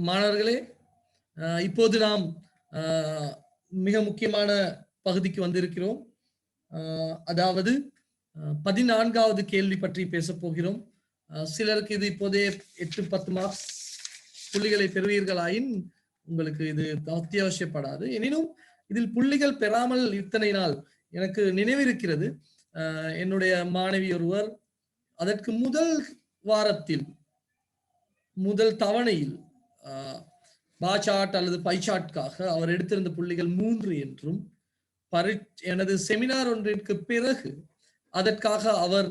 மாணவர்களே, இப்போது நாம் மிக முக்கியமான பகுதிக்கு வந்திருக்கிறோம். அதாவது 14வது கேள்வி பற்றி பேசப் போகிறோம். சிலருக்கு இது இப்போதே 8-10 மார்க்ஸ் புள்ளிகளை பெறுவீர்களாயின் உங்களுக்கு இது அத்தியாவசியப்படாது. எனினும் இதில் புள்ளிகள் பெறாமல் இத்தனை நாள் எனக்கு நினைவிருக்கிறது. என்னுடைய மாணவி ஒருவர் அதற்கு முதல் வாரத்தில் முதல் தவணையில் பாச்சாட் அல்லது பைச்சாட்காக அவர் எடுத்திருந்த புள்ளிகள் 3 என்றும் எனது செமினார் ஒன்றிற்கு பிறகு அதற்காக அவர்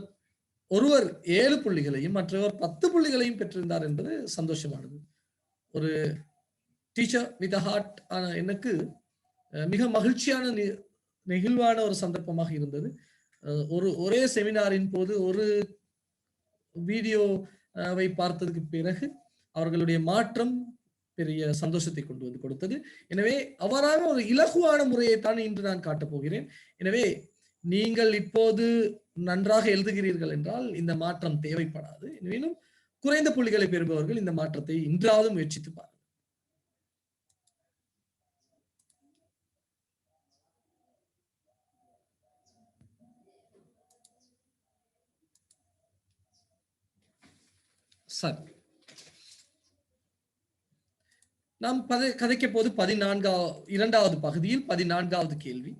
ஒருவர் 7 புள்ளிகளையும் மற்றவர் 10 புள்ளிகளையும் பெற்றிருந்தார் என்பது சந்தோஷமானது. ஒரு டீச்சர் வித் ஹார்ட் எனக்கு மிக மகிழ்ச்சியான நெகிழ்வான ஒரு சந்தர்ப்பமாக இருந்தது. ஒரே செமினாரின் போது ஒரு வீடியோவை பார்த்ததுக்கு பிறகு அவர்களுடைய மாற்றம் பெரிய சந்தோஷத்தை கொண்டு வந்து கொடுத்தது. எனவே அவ்வாறான ஒரு இலகுவான முறையைத்தான் இன்று நான் காட்டப் போகிறேன். எனவே நீங்கள் இப்போது நன்றாக எழுதுகிறீர்கள் என்றால் இந்த மாற்றம் தேவைப்படாது. எனினும் குறைந்த புள்ளிகளை பெறுபவர்கள் இந்த மாற்றத்தை இன்றாவது முயற்சித்து பாருங்கள். சரி, நாம் கதைக்க போது 14வது பகுதியில் 14வது கேள்வி.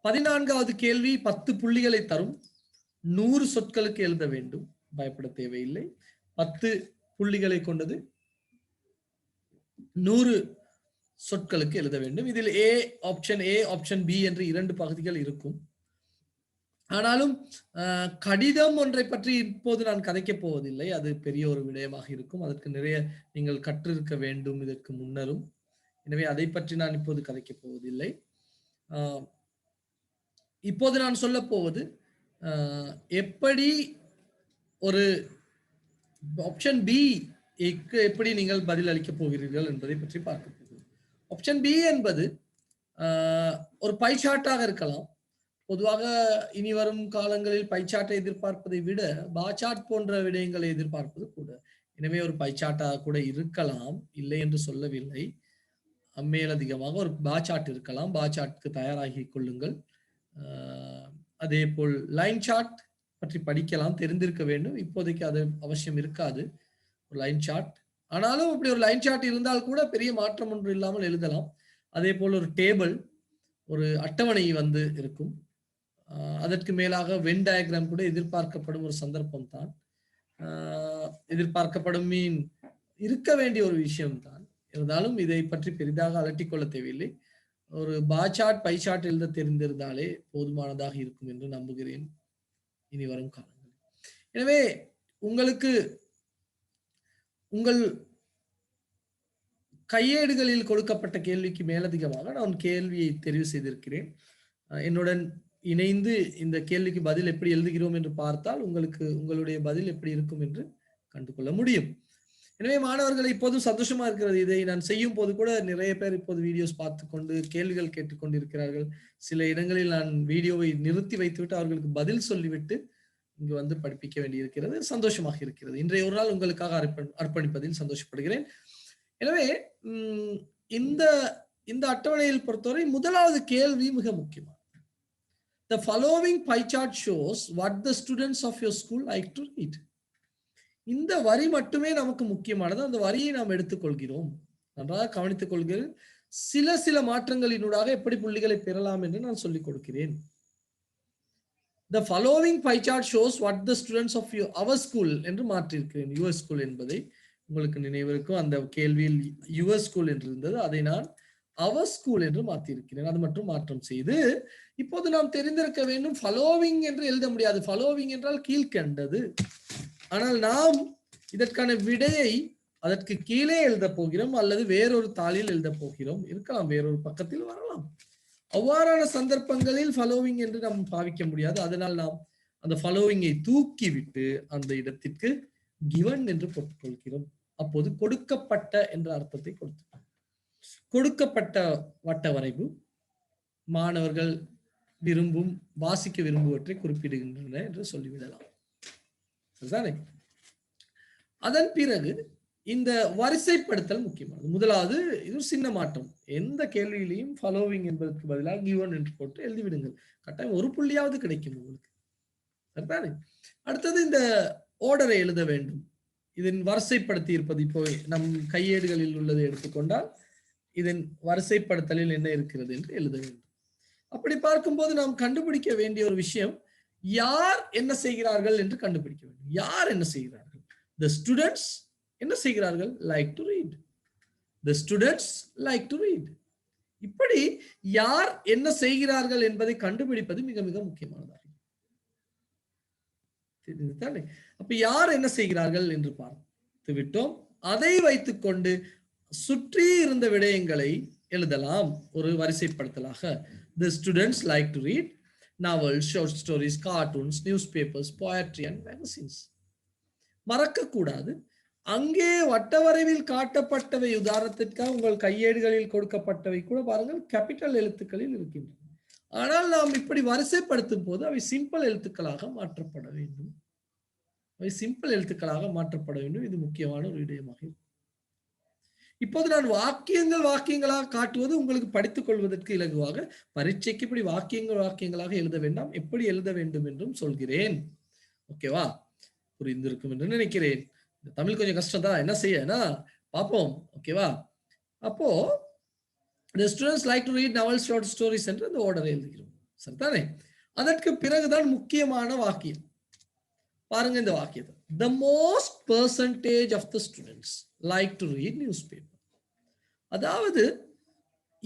14வது கேள்வி 10 புள்ளிகளை தரும். 100 சொற்களுக்கு எழுத வேண்டும். பயப்பட தேவையில்லை. 10 புள்ளிகளை கொண்டது 100 சொற்களுக்கு எழுத வேண்டும். இதில் ஆப்ஷன் ஏ ஆப்ஷன் பி என்று 2 பகுதிகள் இருக்கும். ஆனாலும் கடிதம் ஒன்றை பற்றி இப்போது நான் கதைக்கப் போவதில்லை. அது பெரிய ஒரு விடயமாக இருக்கும். அதற்கு நிறைய நீங்கள் கற்றிருக்க வேண்டும் இதற்கு முன்னரும். எனவே அதை பற்றி நான் இப்போது கதைக்கப் போவதில்லை. இப்போது நான் சொல்ல போவது எப்படி ஒரு ஆப்ஷன் பி எப்படி நீங்கள் பதில் அளிக்கப் போகிறீர்கள் என்பதை பற்றி பார்க்க போகிறோம். ஆப்ஷன் பி என்பது ஒரு பைச்சாட்டாக இருக்கலாம். பொதுவாக இனி வரும் காலங்களில் பைச்சாட்டை எதிர்பார்ப்பதை விட பாச்சாட் போன்ற விடயங்களை எதிர்பார்ப்பது கூட. எனவே ஒரு பைச்சாட்டாக கூட இருக்கலாம், இல்லை என்று சொல்லவில்லை. மேலதிகமாக ஒரு பாச்சாட் இருக்கலாம். பாச்சாட்டுக்கு தயாராகி கொள்ளுங்கள். அதே போல் லைன் சார்ட் பற்றி படிக்கலாம், தெரிந்திருக்க வேண்டும். இப்போதைக்கு அது அவசியம் இருக்காது ஒரு லைன் சார்ட். ஆனாலும் அப்படி ஒரு லைன் சார்ட் இருந்தால் கூட பெரிய மாற்றம் ஒன்று இல்லாமல் எழுதலாம். அதே போல் ஒரு டேபிள், ஒரு அட்டவணை வந்து இருக்கும். அதற்கு மேலாக வென் டயக்ராம் கூட எதிர்பார்க்கப்படும் ஒரு சந்தர்ப்பம் தான். எதிர்பார்க்கப்படும் மீன் இருக்க வேண்டிய ஒரு விஷயம் தான். இருந்தாலும் இதை பற்றி பெரிதாக அலட்டிக்கொள்ள தேவையில்லை. ஒரு பாச்சாட் பைச்சாட் எழுத தெரிந்திருந்தாலே போதுமானதாக இருக்கும் என்று நம்புகிறேன் இனி வரும் காலங்களில். எனவே உங்களுக்கு உங்கள் கையேடுகளில் கொடுக்கப்பட்ட கேள்விக்கு மேலதிகமாக நான் கேள்வியை தெரிவு செய்திருக்கிறேன். என்னுடன் இணைந்து இந்த கேள்விக்கு பதில் எப்படி எழுதுகிறோம் என்று பார்த்தால் உங்களுக்கு உங்களுடைய பதில் எப்படி இருக்கும் என்று கண்டுகொள்ள முடியும். எனவே மாணவர்களை இப்போதும் சந்தோஷமா இருக்கிறது. இதை நான் செய்யும் போது கூட நிறைய பேர் இப்போது வீடியோஸ் பார்த்து கொண்டு கேள்விகள் கேட்டுக்கொண்டு இருக்கிறார்கள். சில இடங்களில் நான் வீடியோவை நிறுத்தி வைத்துவிட்டு அவர்களுக்கு பதில் சொல்லிவிட்டு இங்கு வந்து படிப்பிக்க வேண்டியிருக்கிறது. சந்தோஷமாக இருக்கிறது. இன்றைய ஒரு நாள் உங்களுக்காக அர்ப்பணிப்பதில் சந்தோஷப்படுகிறேன். எனவே இந்த அட்டவணையில் பொறுத்தவரை முதலாவது கேள்வி மிக முக்கியமான. The following pie chart shows what the students of your school like to read. இந்த வரி மட்டுமே நமக்கு முக்கியமானது. அந்த வரியை நாம் எடுத்துக்கொள்கிறோம். நன்றாக கவனித்துக் கொள்கிறேன். சில மாற்றங்களினூடாக எப்படி புள்ளிகளை பெறலாம் என்று நான் சொல்லிக் கொடுக்கிறேன். The following pie chart shows what the students of our school என்று மாற்றியிருக்கிறேன். யுவர் ஸ்கூல் என்பதை உங்களுக்கு நினைவிருக்கும். அந்த கேள்வியில் யுவர் ஸ்கூல் என்று இருந்தது. அதை நான் அவர் ஸ்கூல் என்று மாற்றியிருக்கிறேன். அது மட்டும் மாற்றம் செய்து இப்போது நாம் தெரிந்திருக்க வேண்டும். ஃபாலோவிங் என்று எழுத முடியாது. ஃபாலோவிங் என்றால் கீழ்கண்டது. ஆனால் நாம் இதற்கான விடையை அதற்கு கீழே எழுத போகிறோம் அல்லது வேறொரு தாளில் எழுத போகிறோம். இருக்கலாம், வேறொரு பக்கத்தில் வரலாம். அவ்வாறான சந்தர்ப்பங்களில் ஃபாலோவிங் என்று நாம் பாவிக்க முடியாது. அதனால் நாம் அந்த ஃபாலோவிங்கை தூக்கிவிட்டு அந்த இடத்திற்கு கிவன் என்று போட்டுக்கொள்கிறோம். அப்போது கொடுக்கப்பட்ட என்ற அர்த்தத்தை கொடுத்து கொடுக்கப்பட்ட வட்ட வரைவு மாணவர்கள் வாசிக்க விரும்புவற்றை குறிப்பிடுகின்றன என்று சொல்லிவிடலாம். அதன் பிறகு இந்த வரிசைப்படுத்தல் முக்கியமானது. முதலாவது இது சின்ன மாற்றம். எந்த கேள்வியிலையும் ஃபாலோவிங் என்பதற்கு பதிலாக கிவன் என்று போட்டு எழுதிவிடுங்கள். கட்டாயம் ஒரு புள்ளியாவது கிடைக்கும் உங்களுக்கு. சரிதானே? அடுத்தது இந்த ஆர்டரை எழுத வேண்டும். இதன் வரிசைப்படுத்தி இருப்பது இப்போ நம் கையேடுகளில் உள்ளதை எடுத்துக்கொண்டால் இதன் வரிசைப்படுத்தலில் என்ன இருக்கிறது என்று எழுத வேண்டும். அப்படி பார்க்கும்போது நாம் கண்டுபிடிக்க வேண்டிய ஒரு விஷயம், யார் என்ன செய்கிறார்கள் என்று கண்டுபிடிக்க வேண்டும். யார் என்ன செய்கிறார்கள்? The students என்ன செய்கிறார்கள்? Like to read. The students like to read. இப்படி யார் என்ன செய்கிறார்கள் என்பதை கண்டுபிடிப்பது மிக மிக முக்கியமானதாக. அப்ப யார் என்ன செய்கிறார்கள் என்று பார்த்து விட்டோம். அதை வைத்துக்கொண்டு சுற்றி இருந்த விடயங்களை எழுதலாம் ஒரு வரிசைப்படுத்தலாக. The students like to read novels, short stories, cartoons, newspapers, poetry and magazines. மறக்க கூடாது. அங்கே வட்டவரைவில் காட்டப்பட்டவை, உதாரணத்திற்காக உங்கள் கையேடுகளில் கொடுக்கப்பட்டவை கூட பாருங்கள் கேபிட்டல் எழுத்துக்களில் இருக்கின்றன. ஆனால் நாம் இப்படி வரிசைப்படுத்தும் போது அவை சிம்பிள் எழுத்துக்களாக மாற்றப்பட வேண்டும். அவை சிம்பிள் எழுத்துக்களாக மாற்றப்பட வேண்டும். இது முக்கியமான ஒரு விடயமாக இருக்கும். இப்போது நான் வாக்கியங்களாக காட்டுவது உங்களுக்கு படித்துக் கொள்வதற்கு இலகுவாக, பரீட்சைக்கு இப்படி வாக்கியங்களாக எழுத வேண்டாம், எப்படி எழுத வேண்டும் என்றும் சொல்கிறேன். ஓகேவா? புரிந்திருக்கும் என்று நினைக்கிறேன். தமிழ் கொஞ்சம் கஷ்டம் தான், என்ன செய்யனா பார்ப்போம். ஓகேவா? அப்போ the students like to read novels, short stories என்று அந்த ஆர்டரை எழுதுகிறோம். சரிதானே? அதற்கு பிறகுதான் முக்கியமான வாக்கியம். பாருங்க இந்த வாக்கியத்தை. The most percentage of the students like to read newspaper. அதாவது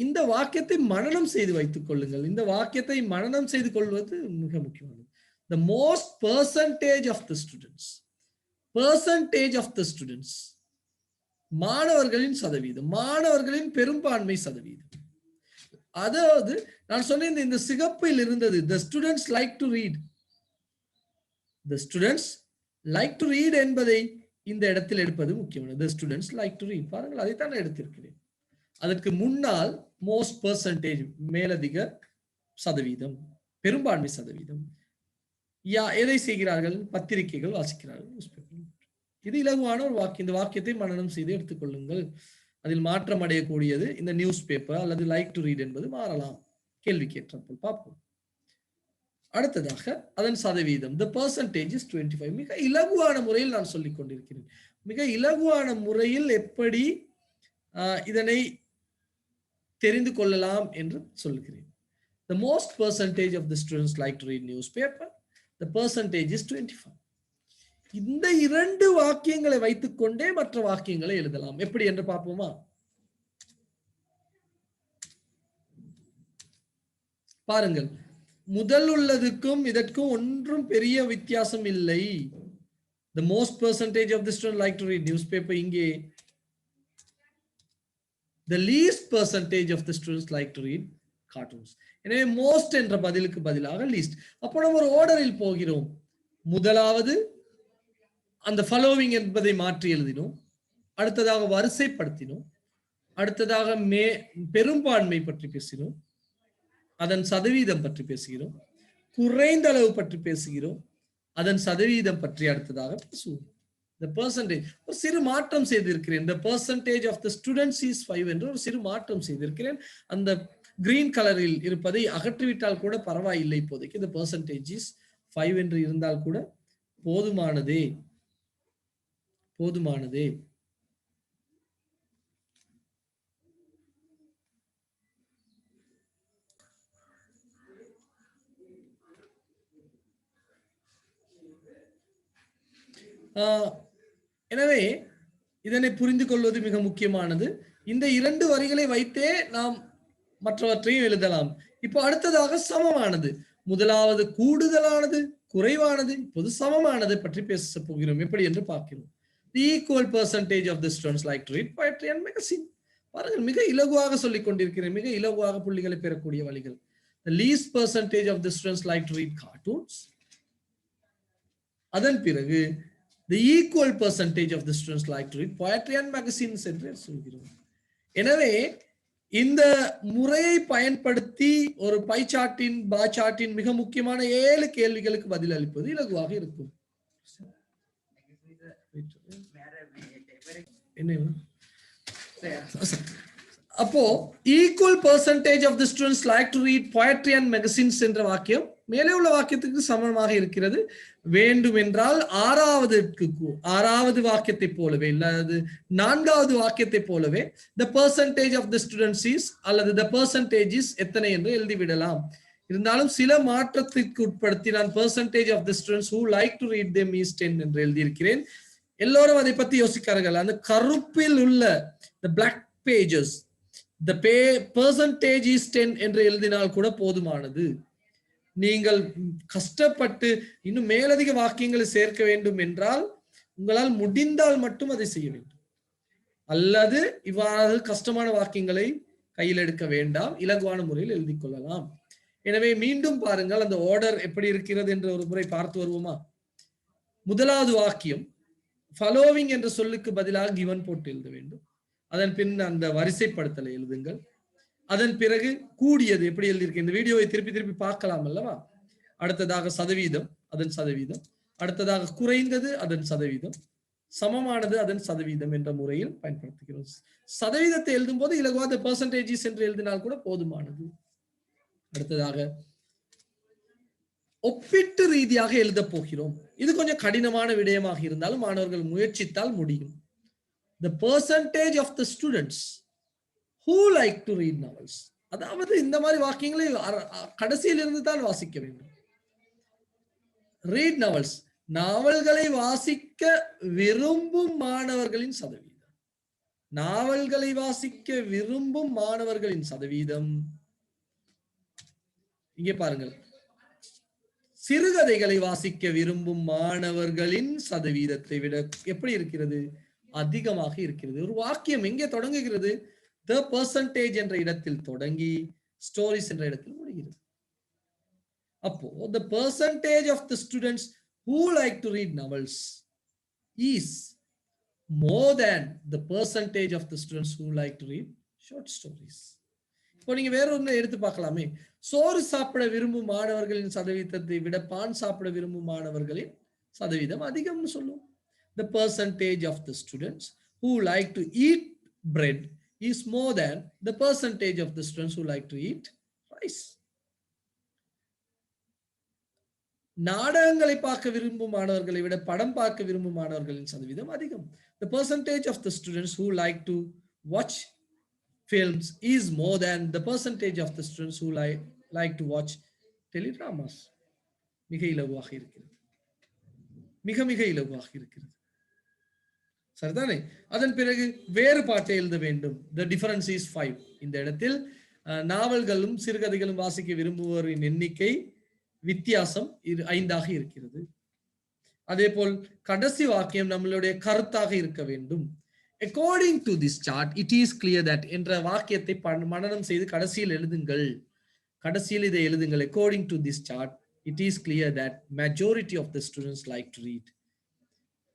இந்த வாக்கியத்தை மனனம் செய்து வைத்துக் கொள்ளுங்கள். இந்த வாக்கியத்தை மனனம் செய்து கொள்வது மிக முக்கியமானது. The most percentage of the students. Percentage of the students. மாணவர்களின் சதவீதம், மாணவர்களின் பெரும்பான்மை சதவீதம். அதாவது நான் சொன்னேன் இந்த சிகப்பில் இருந்தது the students like to read. The students like to read என்பதை இந்த இடத்தில் எடுப்பது முக்கியமானது. The students like to read. பாருங்கள், அதைத்தான் எடுத்திருக்கிறேன். அதற்கு முன்னால் மோஸ்ட் பெர்சன்டேஜ், மேலதிக சதவீதம், பெரும்பான்மை சதவீதம். எதை செய்கிறார்கள்? பத்திரிகைகள் வாசிக்கிறார்கள். இது இலகுவான ஒரு வாக்கியம். இந்த வாக்கியத்தை மனனம் செய்து எடுத்துக்கொள்ளுங்கள். அதில் மாற்றம் அடையக்கூடியது இந்த நியூஸ் பேப்பர் அல்லது லைக் டு ரீட் என்பது மாறலாம். கேள்வி கேட்டപ്പോൾ பார்ப்போம். அடுத்ததாக அதன் சதவீதம், the percentage is 25. மிக இலகுவான முறையில் நான் சொல்லிக் கொண்டிருக்கிறேன். மிக இலகுவான முறையில் எப்படி இதனை தெரிந்து கொள்ளலாம் என்று சொல்கிறேன். The most percentage of the students like to read newspaper. The percentage is 25. இந்த இரண்டு வாக்கியங்களை வைத்துக்கொண்டே மற்ற வாக்கியங்களை எழுதலாம். எப்படி என்று பார்ப்போமா? பாருங்கள், முதல் உள்ளதுக்கும் இதற்கும் ஒன்றும் பெரிய வித்தியாசம் இல்லை. The most percentage of the students like to read newspaper. இங்கே the least percentage of the students like to read cartoons. எனவே most என்ற பதிலுக்கு பதிலாக least. அப்போ நம்ம ஒரு ஆர்டரில் போகிறோம். முதலாவது அந்த ஃபாலோவிங் என்பதை மாற்றி எழுதினோம். அடுத்ததாக வரிசைப்படுத்தினோம். அடுத்ததாக பெரும்பான்மை பற்றி பேசினோம். அதன் சதவீதம் பற்றி பேசுகிறோம். குறைந்த அளவு பற்றி பேசுகிறோம். அதன் சதவீதம் பற்றி அடுத்ததாக பேசுவோம். The percentage, ஒரு சிறு மாற்றம் செய்திருக்கிறேன். The percentage of the students is 5 என்று ஒரு சிறு மாற்றம் செய்திருக்கிறேன். அந்த கிரீன் கலரில் இருப்பதை அகற்றிவிட்டால் கூட பரவாயில்லை. இப்போதைக்கு the percentage is 5 என்று இருந்தால் கூட போதுமானதே. எனவே இதனை புரிந்து கொள்வது மிக முக்கியமானது. இந்த இரண்டு வரிகளை வைத்தே நாம் மற்றவற்றையும் எழுதலாம். இப்போ அடுத்ததாக சமமானது. முதலாவது கூடுதலானது, குறைவானது, இப்போது சமமானது பற்றி பேச போகிறோம். எப்படி என்று பார்க்கிறோம். The equal percentage of the students like to read poetry and magazine. பாருங்கள், மிக இலகுவாக சொல்லிக் கொண்டிருக்கிறேன். மிக இலகுவாக புள்ளிகளை பெறக்கூடிய வழிகள். The least percentage of the students like to read cartoons. அதன் பிறகு the equal percentage of the students like to read poetry and magazines என்று சொல்கிறோம். எனவே இந்த முறையை பயன்படுத்தி ஒரு பை சார்ட்டின், பார் சார்ட்டின் மிக முக்கியமான 7 கேள்விகளுக்கு பதில் அளிப்பது இலகுவாக இருக்கும். என்ன அப்போ equal percentage of the students like to read poetry and magazines என்ற வாக்கியம் மேலே உள்ள வாக்கியத்துக்கு சமமாக இருக்கிறது. வேண்டுமென்றால் ஆறாவது வாக்கியத்தை போலவே அல்லது 4வது வாக்கியத்தை போலவே the percentage of the students is அல்லது the percentage is எத்தனை என்று எழுதிவிடலாம். இருந்தாலும் சில மாற்றத்திற்கு உட்படுத்தி நான் percentage of the students who like to read them is 10 என்று எழுதியிருக்கிறேன். எல்லோரும் அதை பத்தி யோசிக்கிறார்கள். அந்த கருப்பில் உள்ள the black pages the percentage is 10 என்று எழுதினால் கூட போதுமானது. நீங்கள் கஷ்டப்பட்டு இன்னும் மேலதிக வாக்கியங்களை சேர்க்க வேண்டும் என்றால் உங்களால் முடிந்தால் மட்டும் அதை செய்ய வேண்டும். அல்லது இவ்வாறு கஷ்டமான வாக்கியங்களை கையில் எடுக்க வேண்டாம், இலகுவான முறையில் எழுதி கொள்ளலாம். எனவே மீண்டும் பாருங்கள் அந்த ஆர்டர் எப்படி இருக்கிறது என்று ஒரு முறை பார்த்து வருவோமா. முதலாவது வாக்கியம் following என்ற சொல்லுக்கு பதிலாக given போட்டு எழுத வேண்டும். அதன் பின் அந்த வரிசைப்படுத்தலை எழுதுங்கள். அதன் பிறகு கூடியது எப்படி எழுதியிருக்கேன் இந்த வீடியோவை திருப்பி பார்க்கலாம் அல்லவா. அடுத்ததாக சதவீதம், அதன் சதவீதம். அடுத்ததாக குறைந்தது, அதன் சதவீதம். சமமானது, அதன் சதவீதம் என்ற முறையில் பயன்படுத்துகிறோம். சதவீதத்தை எழுதும் போது இலகுவாத பெர்சன்டேஜஸ் என்று எழுதினால் கூட போதுமானது. அடுத்ததாக ஒப்பீட்டு ரீதியாக எழுத போகிறோம். இது கொஞ்சம் கடினமான விடயமாக இருந்தாலும் மாணவர்கள் முயற்சித்தால் முடியும். The percentage of the students who like to read novels. அதாவது இந்த மாதிரி வாக்கியங்களை கடைசியில் இருந்து தான் வாசிக்க வேண்டும். read novels, நாவல்களை வாசிக்க விரும்பும் மாணவர்களின் சதவீதம். நாவல்களை வாசிக்க விரும்பும் மாணவர்களின் சதவீதம். இங்கே பாருங்கள், சிறுகதைகளை வாசிக்க விரும்பும் மாணவர்களின் சதவீதத்தை விட எப்படி இருக்கிறது? அதிகமாக இருக்கிறது. ஒரு வாக்கியம் எங்கே தொடங்குகிறது? the percentage என்ற இடத்தில் தொடங்கி stories என்ற இடத்தில் முடிகிறது. அப்போ the percentage of the students who like to read novels is more than the percentage of the students who like to read short stories. இப்போ நீங்க வேற ஒன்று எடுத்து பார்க்கலாமே. சோறு சாப்பிட விரும்பும் மாணவர்களின் சதவீதத்தை விட பான் சாப்பிட விரும்பும் மாணவர்களின் சதவீதம் அதிகம்னு சொல்லும். The percentage of the students who like to eat bread is more than the percentage of the students who like to eat rice. நாடகங்களை பார்க்க விரும்பும் மாணவர்களை விட படம் பார்க்க விரும்பும் மாணவர்களின் சதவீதம் அதிகம். The percentage of the students who like to watch films is more than the percentage of the students who like to watch teledramas. மிக இலகுவாக இருக்கிறது. மிக இலகுவாக இருக்கிறது. சரிதானே? அதன் பிறகு வேறுபாட்டை எழுத வேண்டும். The difference is 5. இந்த இடத்தில் நாவல்களும் சிறுகதைகளும் வாசிக்க விரும்புவோரின் எண்ணிக்கை வித்தியாசம் 5ஆக இருக்கிறது. அதே போல் கடைசி வாக்கியம் நம்மளுடைய கருத்தாக இருக்க வேண்டும். According to this chart, it is clear that என்ற வாக்கியத்தை மனனம் செய்து கடைசியில் எழுதுங்கள். கடைசியில் இதை எழுதுங்கள். According to this chart, it is clear that majority of the students like to read.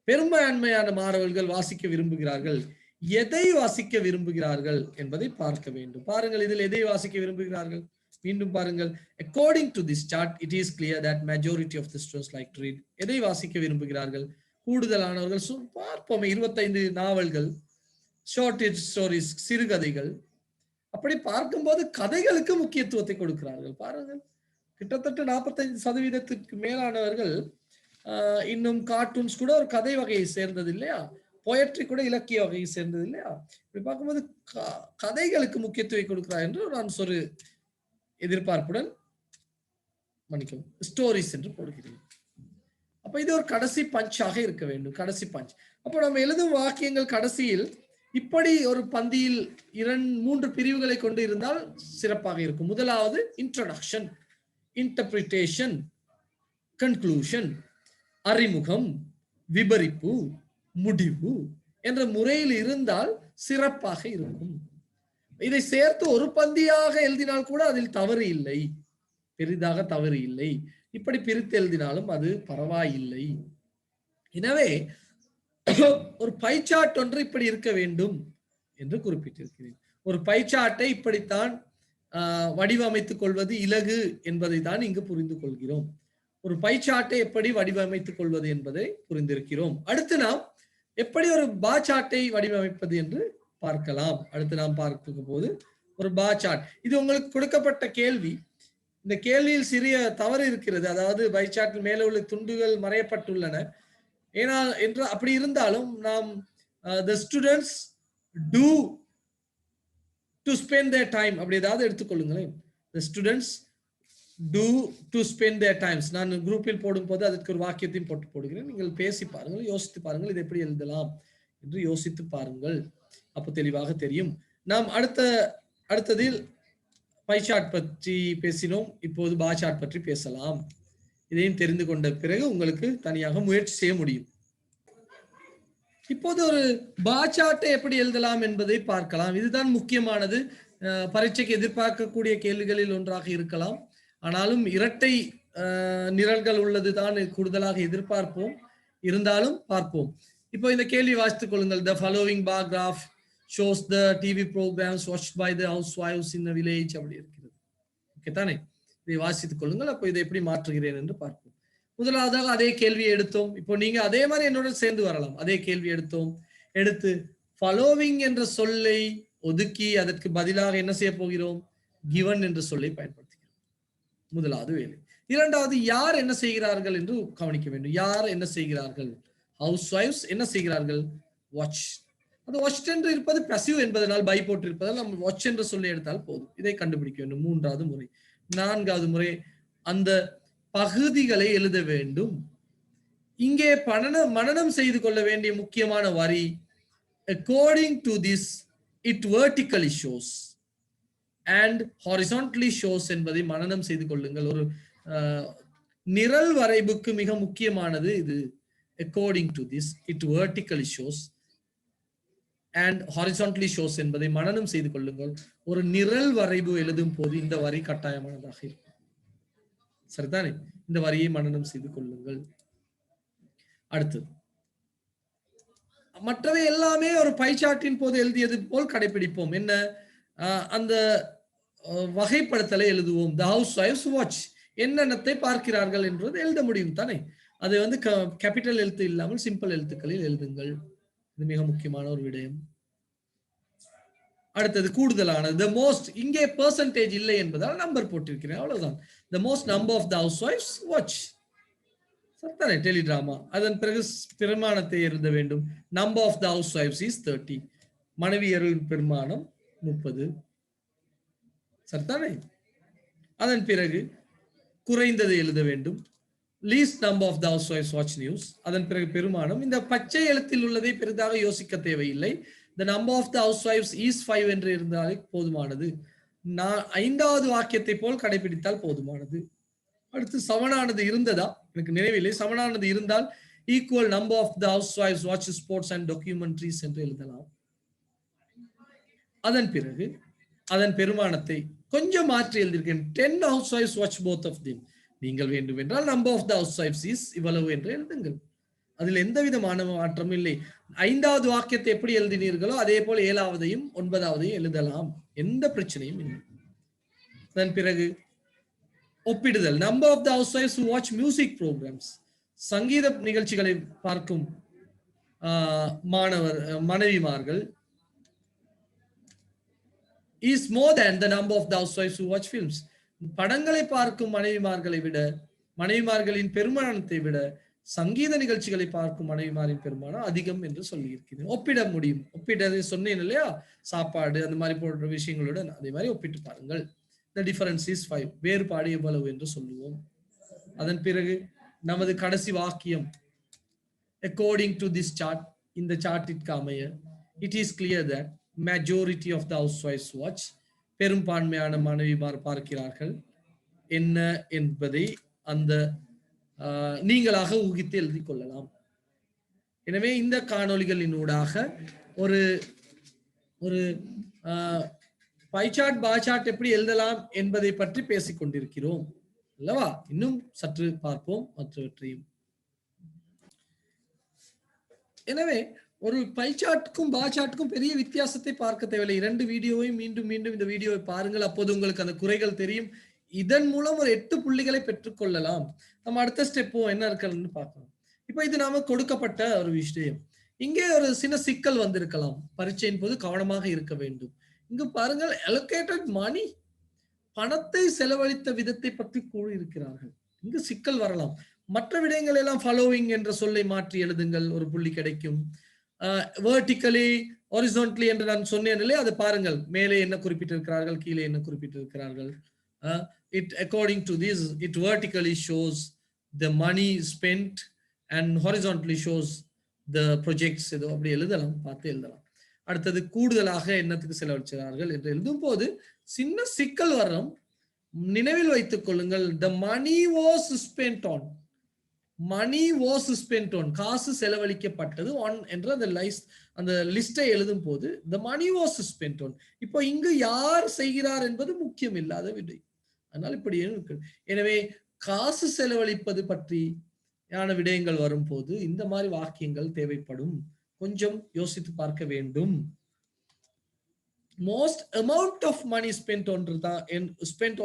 பெரும்பான்மையான மாணவர்கள் வாசிக்க விரும்புகிறார்கள். எதை வாசிக்க விரும்புகிறார்கள் என்பதை பார்க்க வேண்டும். பாருங்கள், இதில் எதை வாசிக்க விரும்புகிறார்கள்? மீண்டும் பாருங்கள். According to this chart, it is clear that majority of the students like to read. எதை வாசிக்க விரும்புகிறார்கள்? கூடுதலானவர்கள் பார்ப்போமே 25 நாவல்கள், ஷார்ட் ஸ்டோரிஸ், சிறுகதைகள். அப்படி பார்க்கும்போது கதைகளுக்கு முக்கியத்துவத்தை கொடுக்கிறார்கள். பாருங்கள், கிட்டத்தட்ட 45% மேலானவர்கள் இன்னும் கார்ட்டூன்ஸ் கூட ஒரு கதை வகையை சேர்ந்தது இல்லையா, போயட்ரி கூட இலக்கிய வகையை சேர்ந்தது இல்லையா. இப்படி பார்க்கும்போது கதைகளுக்கு முக்கியத்துவம் கொடுக்கிறார் என்று நான் ஒரு எதிர்பார்ப்புடன் மன்னிக்கவும் ஸ்டோரிஸ் என்று போடுகிறேன். அப்ப இது ஒரு கடைசி பஞ்சாக இருக்க வேண்டும். கடைசி பஞ்ச். அப்போ நம்ம எழுதும் வாக்கியங்கள் கடைசியில் இப்படி ஒரு பந்தியில் 2-3 பிரிவுகளை கொண்டு இருந்தால் சிறப்பாக இருக்கும். முதலாவது இன்ட்ரோடக்ஷன், இன்டர்பிரிட்டேஷன், கன்க்ளூஷன், அறிமுகம், விபரிப்பு, முடிவு என்ற முறையில் இருந்தால் சிறப்பாக இருக்கும். இதை சேர்த்து ஒரு பந்தியாக எழுதினால் கூட அதில் தவறு இல்லை, பெரிதாக தவறு இல்லை. இப்படி பிரித்து எழுதினாலும் அது பரவாயில்லை. எனவே ஒரு பை சார்ட் ஒன்று இப்படி இருக்க வேண்டும் என்று குறிப்பிட்டிருக்கிறேன். ஒரு பை சார்ட்டை இப்படித்தான் வடிவமைத்துக் கொள்வது இலகு என்பதை தான் இங்கு புரிந்து கொள்கிறோம். ஒரு பை சார்ட்டை எப்படி வடிவமைத்துக் கொள்வது என்பதை புரிந்திருக்கிறோம். அடுத்து நாம் எப்படி ஒரு பா சார்ட்டை வடிவமைப்பது என்று பார்க்கலாம். அடுத்து நாம் பார்க்க போது ஒரு பா சார்ட். இது உங்களுக்கு கொடுக்கப்பட்ட கேள்வி. இந்த கேள்வியில் சிறிய தவறு இருக்கிறது. அதாவது பை சார்ட்டில் மேலே உள்ள துண்டுகள் மறையப்பட்டுள்ளன. ஏனால் என்று அப்படி இருந்தாலும் நாம் the students do to spend their time அப்படி ஏதாவது எடுத்துக்கொள்ளுங்களேன். the students do to spend their times. நான் குரூப்பில் போடும்போது அதற்கு ஒரு வாக்கியத்தையும் போடுகிறேன். நீங்கள் பேசி பாருங்கள், யோசித்து பாருங்கள், இது எப்படி எழுதலாம் என்று யோசித்து பாருங்கள். அப்போ தெளிவாக தெரியும். நாம் அடுத்ததில் பை சார்ட் பற்றி பேசினோம். இப்போது பா சார்ட் பற்றி பேசலாம். இதையும் தெரிந்து கொண்ட பிறகு உங்களுக்கு தனியாக முயற்சி செய்ய முடியும். இப்போது ஒரு பா சார்ட்டை எப்படி எழுதலாம் என்பதை பார்க்கலாம். இதுதான் முக்கியமானது. பரீட்சைக்கு எதிர்பார்க்கக்கூடிய கேள்விகளில் ஒன்றாக இருக்கலாம். ஆனாலும் இரட்டை நிரல்கள் உள்ளது தான் கூடுதலாக எதிர்பார்ப்போம். இருந்தாலும் பார்ப்போம். இப்போ இந்த கேள்வி வாசித்துக் கொள்ளுங்கள். The following bar graph shows the TV programs watched by the housewives in the village அப்படி இருக்கிறது. ஓகே தானே? இதை வாசித்துக் கொள்ளுங்கள். அப்போ இதை எப்படி மாற்றுகிறேன் என்று பார்ப்போம். முதலாவதாக அதே கேள்வியை எடுத்தோம். இப்போ நீங்க அதே மாதிரி என்னோட சேர்ந்து வரலாம். அதே கேள்வி எடுத்து ஃபாலோவிங் என்ற சொல்லை ஒதுக்கி அதற்கு பதிலாக என்ன செய்ய போகிறோம்? கிவன் என்ற சொல்லை பயன்படுத்துகிறோம். முதலாவது வேலை. இரண்டாவது, யார் என்ன செய்கிறார்கள் என்று கவனிக்க வேண்டும். யார் என்ன செய்கிறார்கள்? ஹவுஸ் வைஃப்ஸ் என்ன செய்கிறார்கள்? வாட்ச். அது வாட்ச் என்று இருப்பது பசிவ் என்பதனால் பை போட்டு இருப்பதால் நம்ம வாட்ச் என்ற சொல்லை எடுத்தால் போதும். இதை கண்டுபிடிக்க வேண்டும். மூன்றாவது முறை. நான்காவது முறை, அந்த பகுதிகளை எழுத வேண்டும். இங்கே மனனம் செய்து கொள்ள வேண்டிய முக்கியமான வரி, according to this it vertically shows and horizontally shows என்பதை மனனம் செய்து கொள்ளுங்கள். ஒரு நிரல் வரைவுக்கு மிக முக்கியமானது இது. according to this it vertically shows and horizontally shows என்பதை மனனம் செய்து கொள்ளுங்கள். ஒரு நிரல் வரைவு எழுதும் போது இந்த வரி கட்டாயமானதாக இருக்கும். சரிதானே? இந்த வரியை மனனம் செய்து கொள்ளுங்கள். அடுத்து, மற்றவை எல்லாமே ஒரு பை சார்ட்டின் போது எழுதியது போல் கடைபிடிப்போம். என்ன? அந்த வகைப்படுத்தலை எழுதுவோம். The housewives watch. என்னென்னத்தை பார்க்கிறார்கள் என்பது எழுத முடியும் தானே? அதை கேபிட்டல் எழுத்து இல்லாமல் சிம்பிள் எழுத்துக்களில் எழுதுங்கள். இது மிக முக்கியமான ஒரு விடயம். அடுத்தது கூடுதலானது. the most, இங்கே பெர்சன்டேஜ் இல்லை என்பதால் நம்பர் போட்டிருக்கிறேன், அவ்வளவுதான். the most number of the housewives watch. சரிதானே? டெலிடிராமா. அதன் பிறகு பெருமானத்தை எழுத வேண்டும். number of the housewives is 30. மனைவியரின் பெருமானம் 30. சரிதானே? அதன் பிறகு குறைந்ததை எழுத வேண்டும். least number of the housewives watch news. அதன் பிறகு பெருமானம். இந்த பச்சை எழுத்தில் உள்ளதை பெரிதாக யோசிக்க தேவையில்லை. the number of the housewives is 5 என்று இருந்தாலே போதுமானது. ஐந்தாவது வாக்கியத்தை போல் கடைபிடித்தால் போதுமானது. அடுத்து, சமனானது இருந்ததா? எனக்கு நினைவில்லை. சமனானது இருந்தால் equal number of the housewives watch sports and documentaries என்று எழுதலாம். அதன் பிறகு அதன் பெருமானத்தை கொஞ்சம் மாற்றி எழுதியிருக்கேன். 10 housewives watch both of them. நீங்கள் வேண்டும் என்றால் number of the housewives is இவ்வளவு என்று எழுதுங்கள். அதில் எந்த விதமான மாற்றமும் இல்லை. ஐந்தாவது வாக்கியத்தை எப்படி எழுதினீர்களோ அதே போல் 7வதையும் 9வதையும் எழுதலாம். எந்த பிரச்சனையும் இல்லை. அதன் பிறகு ஒப்பிடுதல். number of the housewives who watch music programs. சங்கீத நிகழ்ச்சிகளை பார்க்கும் மனைவிமார்கள் is more than the number of the housewives who watch films. படங்களை பார்க்கும் மனைவிமார்களின் பெருமானத்தை விட சங்கீத நிகழ்ச்சிகளை பார்க்கும் மனைவிமாரின் பெருமானம் அதிகம் என்று சொல்லி இருக்கிறேன். ஒப்பிட முடியும். ஒப்பிட்டதை சொன்னேன் இல்லையா? சாப்பாடு அந்த மாதிரி போன்ற விஷயங்களுடன் அதே மாதிரி ஒப்பிட்டு பாருங்கள். the difference is 5. வேறுபாடு எவ்வளவு என்று சொல்லுவோம். அதன் பிறகு நமது கடைசி வாக்கியம், according to this chart, இந்த சார்ட்டிற்கு அமைய, it is clear that majority of the housewives watch. பெரும்பான்மையான மனைவிமார் பார்க்கிறார்கள் என்ன என்பதை அந்த நீங்களாக ஊகித்து எழுதி கொள்ளலாம். எனவே இந்த காணொளிகளினூடாக ஒரு ஒரு பை சார்ட் பா சார்ட் எப்படி எழுதலாம் என்பதை பற்றி பேசிக் கொண்டிருக்கிறோம் அல்லவா? இன்னும் சற்று பார்ப்போம் மற்றவற்றையும். எனவே ஒரு பை சார்ட்டுக்கும் பா சார்ட்டுக்கும் பெரிய வித்தியாசத்தை பார்க்க தேவையில்லை. 2 வீடியோவையும் மீண்டும் மீண்டும் இந்த வீடியோவை பாருங்கள். அப்போது உங்களுக்கு அந்த குறைகள் தெரியும். இதன் மூலம் ஒரு 8 புள்ளிகளை பெற்றுக்கொள்ளலாம். நம்ம அடுத்த ஸ்டெப்போ என்ன இருக்குன்னு பார்க்கலாம். இப்போ இது நாம கொடுக்கப்பட்ட ஒரு விஷயம். இங்கே ஒரு சின்ன சிக்கல் வந்திருக்கலாம். பரீட்சையின் போது கவனமாக இருக்க வேண்டும். இங்கு பாருங்கள், allocated money, பணத்தை செலவழித்த விதத்தை பற்றி கூறியிருக்கிறார்கள். இங்கு சிக்கல் வரலாம். மற்ற விடயங்கள் எல்லாம் ஃபாலோவிங் என்ற சொல்லை மாற்றி எழுதுங்கள், ஒரு புள்ளி கிடைக்கும். வெர்டிகலி ஹாரிசான்டலி என்று நான் சொன்னேன் இல்லையா, அது பாருங்கள், மேலே என்ன குறிப்பிட்டிருக்கிறார்கள், கீழே என்ன குறிப்பிட்டிருக்கிறார்கள். It according to this, it vertically shows the money spent and horizontally shows the projects. ஏதோ அப்படி எழுதலாம், பார்த்து எழுதலாம். அடுத்தது கூடுதலாக என்னத்துக்கு செலவழிச்சார்கள் என்று எழுதும் போது சின்ன சிக்கல் வரும். நினைவில் வைத்துக் கொள்ளுங்கள், the money was spent on, money was spent on, காசு செலவழிக்கப்பட்டது ஆன் என்ற அந்த லிஸ்டை எழுதும் போது the money was spent on. இப்போ இங்கு யார் செய்கிறார் என்பது முக்கியம் இல்லாத விடை. அதனால இப்படி இருக்கு. எனவே காசு செலவழிப்பது பற்றியான விடயங்கள் வரும்போது இந்த மாதிரி வாக்கியங்கள் தேவைப்படும். கொஞ்சம் யோசித்து பார்க்க வேண்டும். Most amount of money spent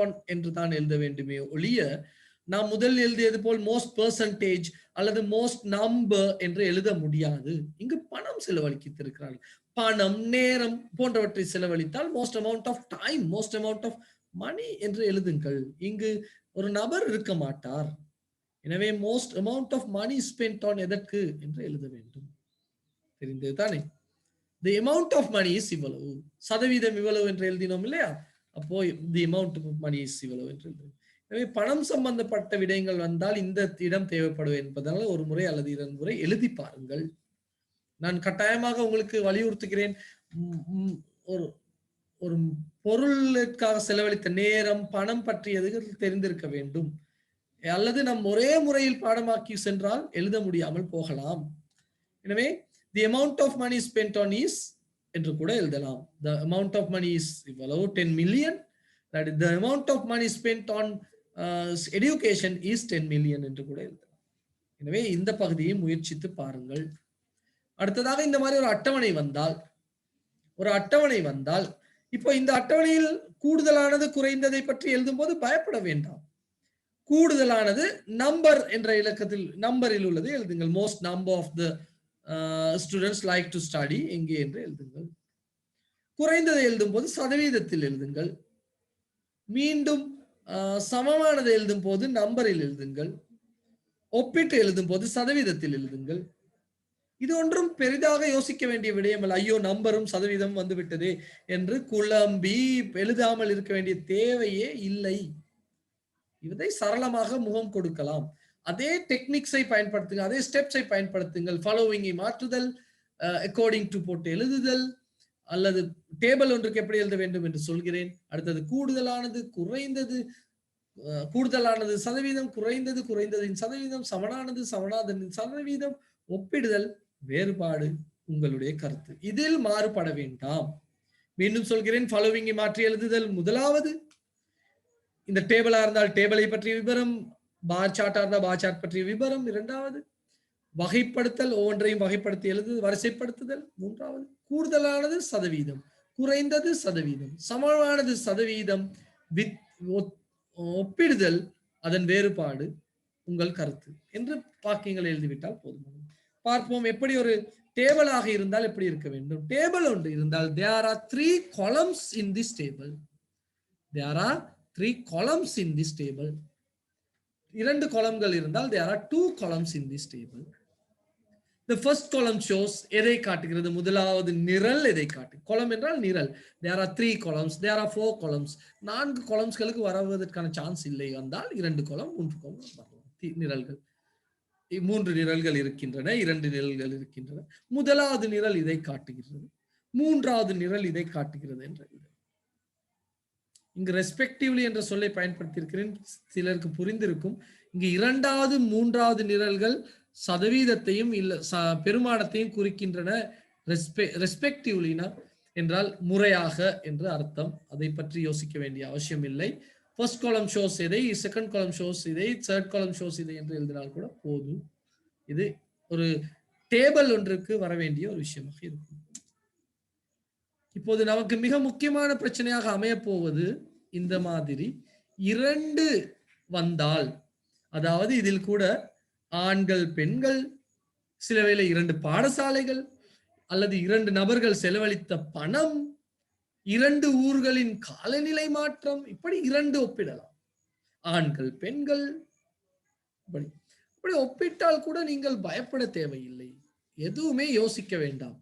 on என்று தான் எழுத வேண்டுமே ஒழிய நாம் முதல் எழுதியது போல் மோஸ்ட் பெர்சன்டேஜ் அல்லது மோஸ்ட் நம்பர் என்று எழுத முடியாது. இங்கு பணம் செலவழித்திருக்கிறார்கள். பணம், நேரம் போன்றவற்றை செலவழித்தால் most amount of time, most amount of money என்று எழுதுங்கள். இங்கு ஒரு நபர் இருக்க மாட்டார். எனவே most amount of money spent on எதற்கு என்று எழுத வேண்டும். தெரிந்தது தானே? The amount of money is இவ்வளவு, சதவீதம் இவ்வளவு என்று எழுதினோம் இல்லையா, அப்போ the amount of money is இவ்வளவு என்று எழுதுவோம். எனவே பணம் சம்பந்தப்பட்ட விடயங்கள் வந்தால் இந்த இடம் தேவைப்படும் என்பதால் ஒரு முறை அல்லது 2 முறை எழுதி பாருங்கள். நான் கட்டாயமாக உங்களுக்கு வலியுறுத்துகிறேன், ஒரு ஒரு பொருளுக்காக செலவழித்த நேரம், பணம் பற்றியது தெரிந்திருக்க வேண்டும். அல்லது நம் ஒரே முறையில் பாடமாக்கி சென்றால் எழுத முடியாமல் போகலாம். எனவே the amount of money spent on is என்று கூட எழுதலாம். The amount of money is இவ்வளவு 10 million. That is the amount of money spent on education is 10 million என்று கூட எழுதலாம். எனவே இந்த பகுதியை முயற்சித்து பாருங்கள். அடுத்ததாக இந்த மாதிரி ஒரு அட்டவணை வந்தால் இப்போ இந்த அட்டவணையில் கூடுதலானது குறைந்ததை பற்றி எழுதும் போது பயப்பட வேண்டாம். கூடுதலானது நம்பர் என்ற இலக்கத்தில் நம்பரில் உள்ளதை எழுதுங்கள். Most number of the students like to study எங்கே என்று எழுதுங்கள். குறைந்ததை எழுதும் போது சதவீதத்தில் எழுதுங்கள். மீண்டும் சமமானதை எழுதும் போது நம்பரில் எழுதுங்கள். ஒப்பிட்டு எழுதும் போது சதவீதத்தில் எழுதுங்கள். இது ஒன்றும் பெரிதாக யோசிக்க வேண்டிய விடயம் அல்ல. ஐயோ, நம்பரும் சதவீதம் வந்து விட்டதே என்று குழம்பி எழுதாமல் இருக்க வேண்டிய தேவையே இல்லை. இதை சரளமாக முகம் கொடுக்கலாம். அதே டெக்னிக்ஸை பயன்படுத்துங்க, அதே ஸ்டெப்ஸை பயன்படுத்துங்கள். ஃபாலோவிங்கை மாற்றுதல், அக்கார்டிங் டு போட்டு எழுதுதல், அல்லது டேபிள் ஒன்றுக்கு எப்படி எழுத வேண்டும் என்று சொல்கிறேன். அடுத்தது கூடுதலானது, குறைந்தது, கூடுதலானது சதவீதம், குறைந்தது குறைந்ததின் சதவீதம், சமனானது சமனானதின் சதவீதம், ஒப்பிடுதல், வேறுபாடு, உங்களுடைய கருத்து. இதில் மாறுபட வேண்டாம். மீண்டும் சொல்கிறேன், ஃபாலோவிங்கை மாற்றி எழுதுதல் முதலாவது. இந்த டேபிளா இருந்தால் டேபிளை பற்றிய விவரம், பார் சார்ட்டா இருந்தால் பார் சார்ட் பற்றிய விவரம் இரண்டாவது. வகைப்படுத்தல், ஒவ்வொன்றையும் வகைப்படுத்தி எழுதுதல், வரிசைப்படுத்துதல் மூன்றாவது. கூடுதலானது சதவீதம், குறைந்தது சதவீதம், சமமானது சதவீதம், ஒப்பிடுதல், அதன் வேறுபாடு, உங்கள் கருத்து என்று வாக்கியங்கள் எழுதிவிட்டால் போதும். பார்ப்போம் எப்படி ஒரு டேபிளாக இருந்தால் எப்படி இருக்க வேண்டும். டேபிள் ஒன்று இருந்தால் there are 3 columns in this table. There are 3 columns in this table. 2 காலம்கள் இருந்தால் there are 2 columns in this table. The first column shows எதை காட்டுகிறது, முதலாவது நிரல் எதை காட்டு. column என்றால் நிரல். There are 3 columns, there are 4 columns. 4 columnsகளுக்கு வருவதற்கான சான்ஸ் இல்லை. வந்தால் 2 column 3 column வரலாம். நிரல்கள் 3 நிரல்கள் இருக்கின்றன, 2 நிரல்கள் இருக்கின்றன. முதலாவது நிரல் இதை காட்டுகிறது, மூன்றாவது நிரல் இதை காட்டுகிறது என்று இங்கு ரெஸ்பெக்டிவ்லி என்ற சொல்லை பயன்படுத்தியிருக்கிறேன். சிலருக்கு புரிந்திருக்கும். இங்கு 2வது 3வது நிரல்கள் சதவீதத்தையும் இல்ல பெருமானத்தையும் குறிக்கின்றன. ரெஸ்பெக்டிவ்லினா என்றால் முறையாக என்று அர்த்தம். அதை பற்றி யோசிக்க வேண்டிய அவசியம் இல்லை. ஃபர்ஸ்ட் காலம் ஷோஸ் இதை, செகண்ட் காலம் ஷோஸ் இதை, தேர்ட் காலம் ஷோஸ் இதை என்று எழுதினால் கூட போதும். இது ஒரு டேபிள் ஒன்றுக்கு வர வேண்டிய ஒரு விஷயமாக இருக்கும். இப்போது நமக்கு மிக முக்கியமான பிரச்சனையாக அமைய போவது இந்த மாதிரி 2 வந்தால், அதாவது இதில் கூட ஆண்கள் பெண்கள் சில வேளை 2 பாடசாலைகள் அல்லது 2 நபர்கள் செலவழித்த பணம், 2 ஊர்களின் காலநிலை மாற்றம், இப்படி 2 ஒப்பிடலாம். ஆண்கள் பெண்கள், இப்படி ஒப்பிட்டால் கூட நீங்கள் பயப்பட தேவையில்லை. எதுவுமே யோசிக்க வேண்டாம்.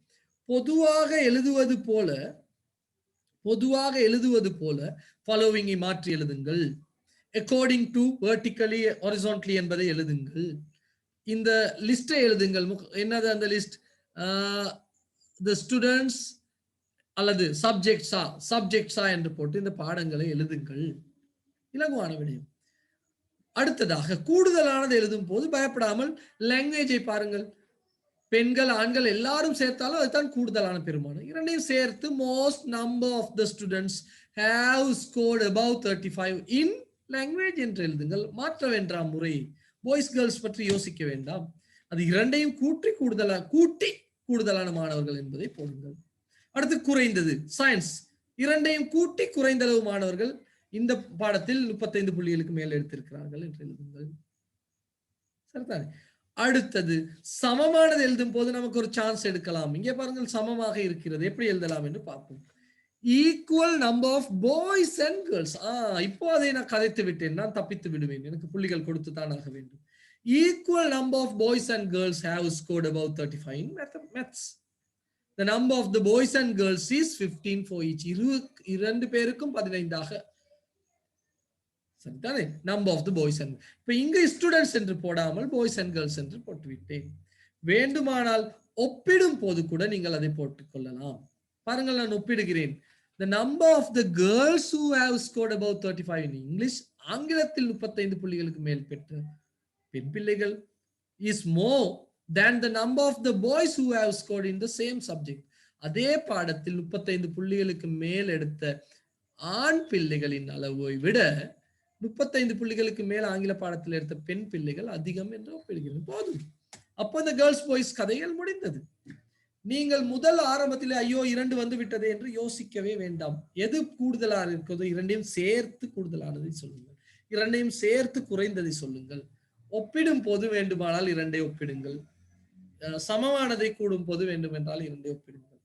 பொதுவாக எழுதுவது போல ஃபாலோவிங்கை மாற்றி எழுதுங்கள். அக்கார்டிங் டு, வெர்டிகலி, ஹாரிசான்டலி என்பதை எழுதுங்கள். இந்த லிஸ்டை எழுதுங்கள். என்னது அந்த லிஸ்ட்? தி ஸ்டூடெண்ட்ஸ் அல்லது சப்ஜெக்ட்ஸா என்று போட்டு இந்த பாடங்களை எழுதுங்கள். இலகுவான விடயம். அடுத்ததாக கூடுதலானது எழுதும் போது பயப்படாமல் லாங்குவேஜை பாருங்கள். பெண்கள் ஆண்கள் எல்லாரும் சேர்த்தாலும் அதுதான் கூடுதலான பெருமானம். இரண்டையும் சேர்த்து most number of the students have scored above 35 in language என்று எழுதுங்கள். மாற்ற வேண்டாம் முறை. பாய்ஸ் கேர்ள்ஸ் பற்றி யோசிக்க வேண்டாம். அது இரண்டையும் கூட்டி கூடுதலான மாணவர்கள் என்பதை போடுங்கள். அடுத்து குறைந்தது சயின்ஸ், இரண்டையும் கூட்டி குறைந்த அளவு மாணவர்கள் இந்த பாடத்தில் 35 புள்ளிகளுக்கு மேல் எடுத்திருக்கிறார்கள் என்று எழுதுங்கள். சரிதானே? அடுத்தது சமமானது எழுதும் போது நமக்கு ஒரு சான்ஸ் எடுக்கலாம். இங்கே பாருங்கள், சமமாக இருக்கிறது, எப்படி எழுதலாம் என்று பார்ப்போம். Equal number of boys and girls. இப்போ அதை நான் கதைத்து விட்டேன், நான் தப்பித்து விடுவேன், எனக்கு புள்ளிகள் கொடுத்து தான் ஆக வேண்டும். Equal number of boys and girls have scored above 35 in maths. The number of the boys and girls is 15 for each. இரண்டு பேருக்கும் 15 சரிதானே? Number of the boys and, இப்ப இங்க ஸ்டூடெண்ட்ஸ் என்று போடாமல் பாய்ஸ் அண்ட் கேர்ள்ஸ் என்று போட்டுவிட்டேன். வேண்டுமானால் ஒப்பிடும் போது கூட நீங்கள் அதை போட்டுக் கொள்ளலாம். பாருங்கள், நான் ஒப்பிடுகிறேன். The number of the girls who have scored above 35 in English, ஆங்கிலத்தில் 35 புள்ளிகளுக்கு மேல் பெற்ற பெண் பிள்ளைகள் is more than the number of the boys who have scored in the same subject. அதே பாடத்தில் 35 புள்ளிகளுக்கு மேல் எடுத்த ஆண் பிள்ளைகளின் அளவை விட 35 புள்ளிகளுக்கு மேல் ஆங்கில பாடத்தில் எடுத்த பெண் பிள்ளைகள் அதிகம் என்று ஒப்பிடுகிறது. போதும். அப்போ இந்த கேர்ள்ஸ் பாய்ஸ் கதைகள் முடிந்தது. நீங்கள் முதல் ஆரம்பத்தில் ஐயோ 2 வந்து விட்டது என்று யோசிக்கவே வேண்டாம். எது கூடுதலாக இருக்கிறதோ இரண்டையும் சேர்த்து கூடுதலானதை சொல்லுங்கள், இரண்டையும் சேர்த்து குறைந்ததை சொல்லுங்கள். ஒப்பிடும் போது வேண்டுமானால் 2ஐ ஒப்பிடுங்கள். சமமானதை கூடும் போது வேண்டுமென்றால் 2ஐ ஒப்பிடுங்கள்.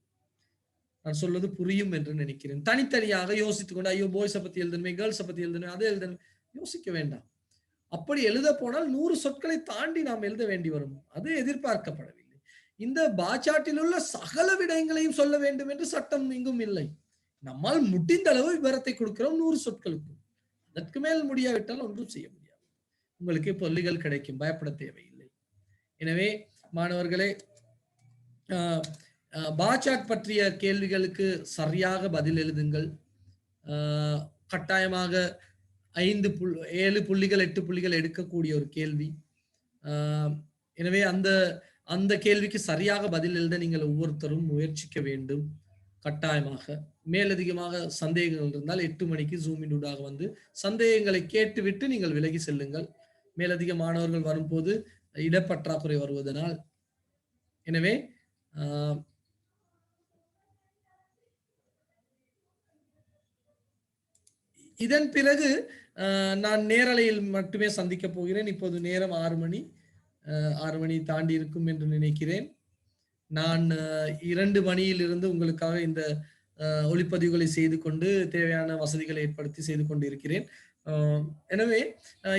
நான் சொல்வது புரியும் என்று நினைக்கிறேன். தனித்தனியாக யோசித்துக் கொண்டு ஐயோ பாய்ஸை பத்தி எழுதணுமே, கேர்ள்ஸை பத்தி எழுதணுமே, அதை எழுதணும், யோசிக்க வேண்டாம். அப்படி எழுத போனால் 100 சொற்களை தாண்டி நாம் எழுத வேண்டி வரும். அது எதிர்பார்க்கப்படவில்லை. இந்த பாச்சாட்டில் உள்ள சகல விடயங்களையும் சொல்ல வேண்டும் என்று சட்டம் இங்கும் இல்லை. நம்மால் முடிந்த அளவு விவரத்தை கொடுக்கிறோம் 100 சொற்களுக்கு. அதற்கு மேல் முடியாவிட்டால் ஒன்றும் செய்ய முடியாது. உங்களுக்கு புள்ளிகள் கிடைக்கும், பயப்பட தேவையில்லை. எனவே மாணவர்களே, பாச்சாட் பற்றிய கேள்விகளுக்கு சரியாக பதில் எழுதுங்கள். கட்டாயமாக 7 புள்ளிகள் 8 புள்ளிகள் எடுக்கக்கூடிய ஒரு கேள்வி. எனவே அந்த கேள்விக்கு சரியாக பதில் எழுத நீங்கள் ஒவ்வொருத்தரும் முயற்சிக்க வேண்டும். கட்டாயமாக மேலதிகமாக சந்தேகங்கள் இருந்தால் 8 மணிக்கு ஜூமின் ஊடாக வந்து சந்தேகங்களை கேட்டுவிட்டு நீங்கள் விலகி செல்லுங்கள். மேலதிக மாணவர்கள் வரும்போது இடப்பற்றாக்குறை வருவதனால். எனவே இதன் பிறகு நான் நேரலையில் மட்டுமே சந்திக்க போகிறேன். இப்போது நேரம் 6 மணி தாண்டி இருக்கும் என்று நினைக்கிறேன். நான் 2 மணியிலிருந்து உங்களுக்காக இந்த ஒளிப்பதிவுகளை செய்து கொண்டு தேவையான வசதிகளை ஏற்படுத்தி செய்து கொண்டு இருக்கிறேன். எனவே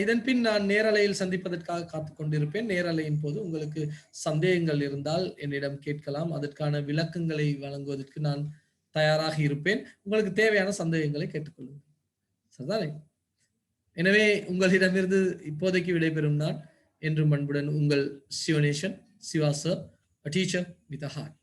இதன் பின் நான் நேரலையில் சந்திப்பதற்காக காத்து கொண்டிருப்பேன். நேரலையின் போது உங்களுக்கு சந்தேகங்கள் இருந்தால் என்னிடம் கேட்கலாம். அதற்கான விளக்கங்களை வழங்குவதற்கு நான் தயாராக இருப்பேன். உங்களுக்கு தேவையான சந்தேகங்களை கேட்டுக்கொள்ளுங்கள். சரிதானே? எனவே உங்களிடமிருந்து இப்போதைக்கு விடைபெறும் நான் என்றும் அன்புடன் உங்கள் Sivanesan, Siva sir, a teacher with a heart.